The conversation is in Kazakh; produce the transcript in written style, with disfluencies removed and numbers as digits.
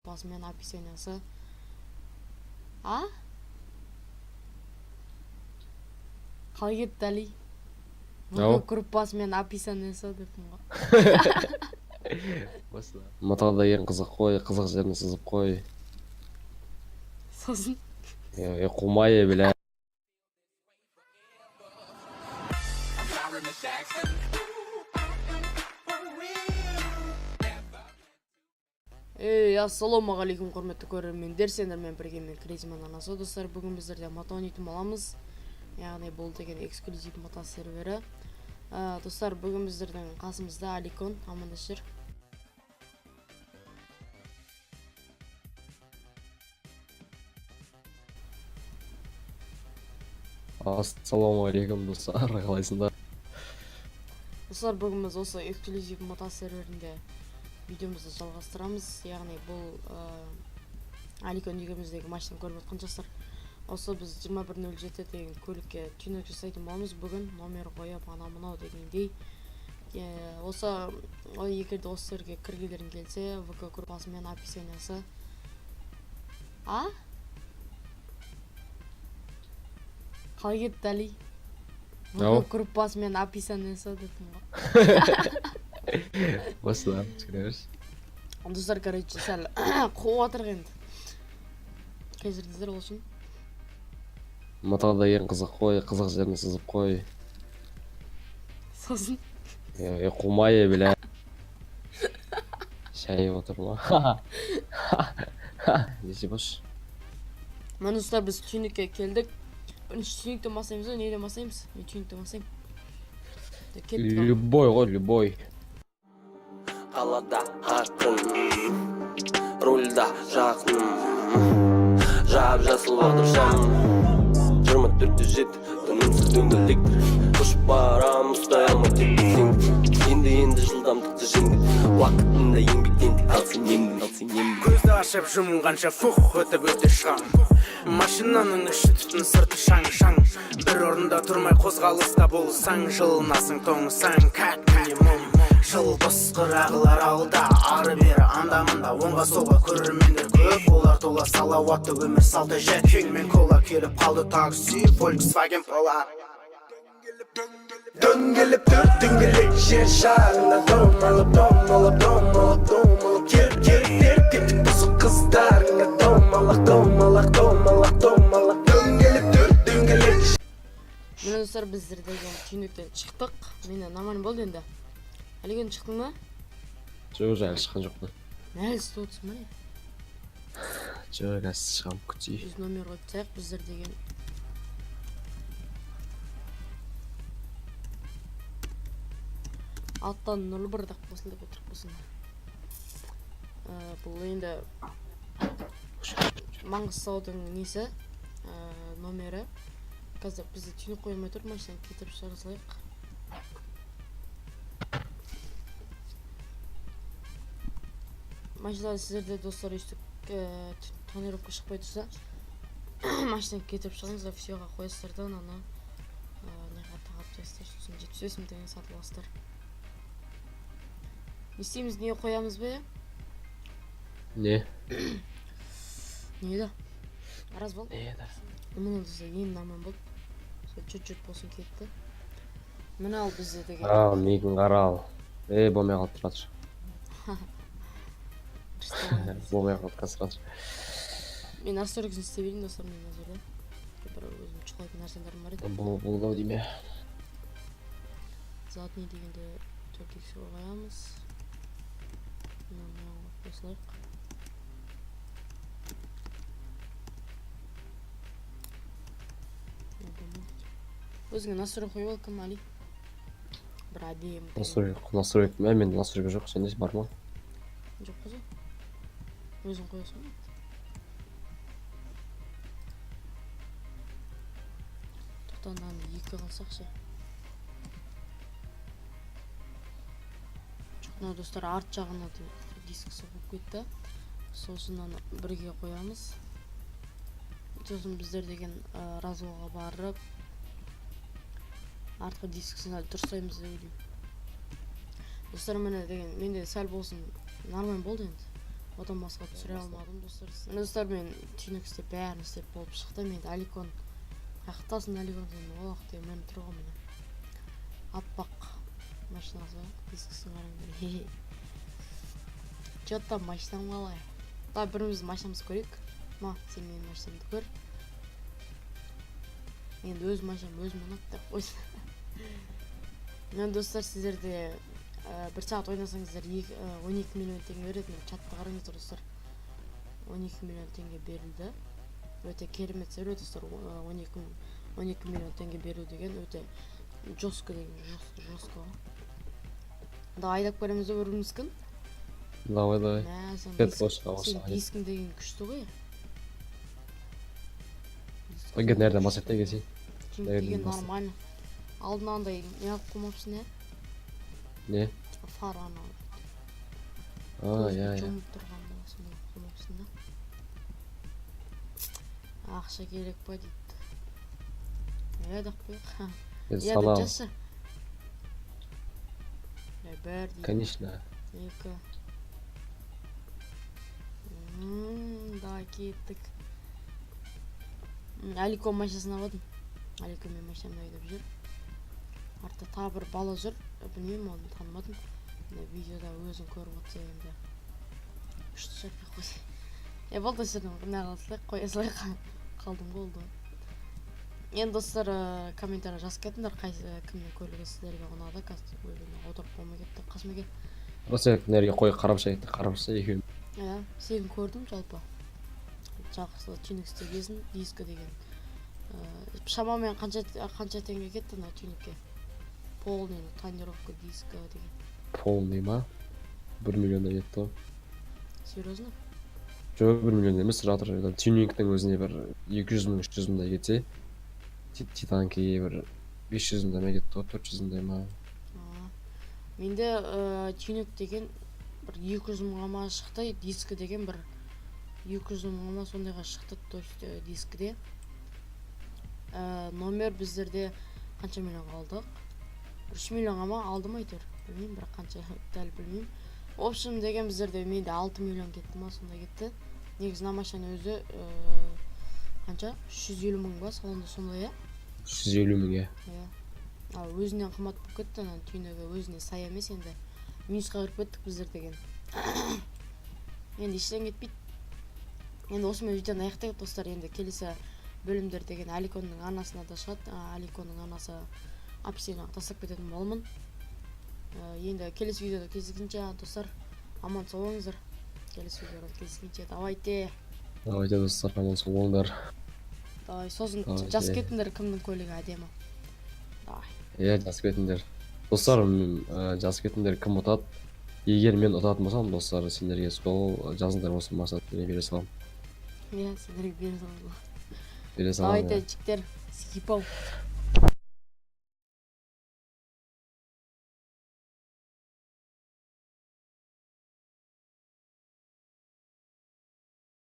группасымен описаниясы. А? Қалай кетті Али? ВК группасымен описаниясы деппін ғой. Матада ең қызық қой, қызық жеріне сызып қой. Сосын? Қумай, бля. Ассалаумағалейкум құрметті көрермендер, сендермен бірге мен Крейзиман анасы. Достар, бүгін біздерде мата ойнайтын боламыз. Яғни бұл деген эксклюзив мата сервері. Достар, бүгін біздердің қасымызда Аликон, амандас жүр. Ассалаумағалейкум достар, қалайсыңдар? Достар, бүгін біз осы эксклюзив мата серверінде видеомызды жалғастырамыз. Яғни бұл Аликон үйіміздегі матчтан көріп отқан жастар. Осы біз 21:07 деген көлікке тюнинг жасайтын боламыз. Бүгін номер қойып ана-мынау дегендей. Осы егерде осы серверге кіргілерің келсе, ВК группасымен описаниясы. А? Қалай кетті Али? ВК группасымен описаниясы деппін ғой. Осыдан, түсінеміз. Достар, короче, сәл қуып отырғы енді. Қазірдіздер ол үшін. Матада ең қызық қой, қызық жеріне сызып қой. Сосын? Қумай, бля. Шәйіп отыр ма? Несі бош? Мен достар, біз тюнингке келдік. Бірінші тюнингтен басаймыз, неден басаймыз? Мен тюнингтен басайым. Любой ғой, любой. Қалада ақын, рульда жақын, жап жасыл бағдыршам, 24-7 тынымсыз дөңгелектер, ұшып барам, ұстай алмай теппесең, енді жылдамдықты жеңдік, уақытында еңбектендік, ал сен емдің. Көзді ашып жұмылғанша фух өтіп өте шығам. Машинаның іші түтін сырты шаң-шаң, бір орында тұрмай қозғалыста болсаң, жылынасың тоңысаң, как минимум. Жыл босқырағылар ауылда, ары-бері анда-мында, оңға солға көрермендер көп. Олар тола салауатты өмір салты, жәкеңмен кола келіп қалды такси, Volkswagen Polo. Дөңгеліп төрт дөңгелек жер шарында, домалып, келіп кеттік бұзық қыздарыңа, домалақ, дөңгеліп төрт дөңгелек. Мені достар, біздер деген түйініктен шықтық. Мені нормально болды енді. Алиген шықтың ма? Жоқ, әлі шыққан жоқ па. Әлі сіз отырсың ма не? Жоқ, әлі шығам күтейік. Біз номер қойып біздер деген. Аттан 01-дақ қосылдық отырып болсын. Бұл енді Маңғыстаудың несі, номері. Қазір бізді түйінік қоймай тұр, машинаны кетіріп шығарсылайық. Машинада сіздерде достар өйстік тонировка шықпай тұрса, машинаны кетіріп шығыңыздар, всеға қойыстырдан, ана неға тағап тастар, сосын 75 мың деген сатып алыстар. Не істейміз, не қоямыз бе? Не? Не да? Араз бол? Не да? Міне достар, ең нормально болды. Чөт-чөт болсын кетті. Міне ал бізде деген. Қарал, мейгін қарал. Болмай қалып тұратыр. Болмай қалып қасыратыр. Мен настройкасын істебейін достар, мен назарда. Бір өзім чұқылайтын нәрселерім бар еді. Болдау дейме. Задний дегенде 4x қоямыз. Мынаны қосылайық. Өзіңе настройка қойып ал, кім Али? Бір әдейім. Настройка, менде настройка жоқ, сенде бар ма? Жоқ қызы. Өзің қоясың ба? Тоқтаннан 2 қалсақшы. Жоқ, достар, арт жағына диск соғып кетті. Сосын бірге қоямыз. Сосын біздер деген разуға барып, артқы дискісін дұрыстаймыз деп ойлаймын. Достар, менде сәл болсын нормально болды енді. одан басқа түсіре алмадым достар. Мен түйнек істеп бәрін істеп болып шықты. Мен Аликон қаяқтасың Аликон сен олақ деп мен тұрғым міне аппақ машинасы дискісін қараңдар. Че-то машинам қалай. Да біріміздің машинамызды көрейік. Ма, сен менің машинамды көр. Енді өз машинам өзім ұнатты деп қойсын. Мен достар сіздерде бір сағат ойнасаңыздар 12 миллион теңге береді. Мен чатта қараңыздар достар. 12 миллион теңге берілді. Өте керемет сервер достар. 12 миллион теңге беру деген өте жестко деген жестко. Да айдап көреміз де біріміз күн. Давай. Сен Сен дискің деген күшті ғой. Егер nereden bahsette geçeyim? Деген нормально. Алдын андай не алып қоймапсың не? Ne? Фар ана. Ya. Жомып тұрғанда сондай қоймапсың да. Ақша керек па дейді. Дақ қойық. Салам. Жасы. Бәр дейді. Конечно. Екі. Да, кеттік. Аликон машинасына бадым. Аликон мен машинамды айдап жүр. Артта тағы бір бала жүр. Білмеймін, оны танымадым. Видеода өзін көріп отса енді. Күшті шаппай қойсы. Болды сіздің не қалсылай, қоя салай қалдым болды. Енді достар комментария жазып кетіңдер, кімнің көлігі сіздерге ұнады. Отырып болмай кетті қасымеге. Осы nereye қой қарапша екеуін. Сен көрдім жалпы. Жақсы түйнек істегесін дискі деген. Шамамен қанша теңге кетті на түйнекке? Полный тонировка диска деген. Полный ма? 1 миллионда кетті ғой. Серьезно? Жоқ, 1 миллион емес, жатыр. Тюнингтің өзіне бір 200 мың, 300 мыңдай кетсе, Титанкіге бір 500 мыңдай ма кетті ғой, 400 мыңдай ма. Менде тюнинг деген бір 200 мыңға ма шықты, дискі деген бір 200 мыңға ма сондайға шықты, то есть дискіде. Номер біздерде қанша миллион қалдық? 3 миллионға ма алдым айтыр. Білмеймін, бірақ қанша дәл білмеймін. В общем деген біздерде менде 6 миллион кетті ма, сондай кетті. Негізі машина өзі қанша? 350 мың ба, салонда сондай я? 350 мың я. Өзінен қымбат болып кетті, түйнегі өзіне сай емес енді. Минусқа кіріп кеттік біздер деген. Енді ештен кетпейді. Енді осымен видеоны аяқтайық достар. Енді келесі бөлімдер деген Аликонның анасына да шығады. Аликонның анасы описаниеға тастап кететін боламын. Енді келесі видеода кездескенше достар, аман сау болыңыздар. Келесі видеода кездескенше давайте достар, аман сау болыңдар. Сосын жазып кетіңдер кімнің көлігі әдемі. Жазып кетіңдер. Достар, жазып кетіңдер кім ұтады. Егер мен ұтатын болсам, достар, сендерге сол жазыңдар осы мақсатты бере салам. Сендерге бере салам. Бере салам. Давайте, чиктер, скипал.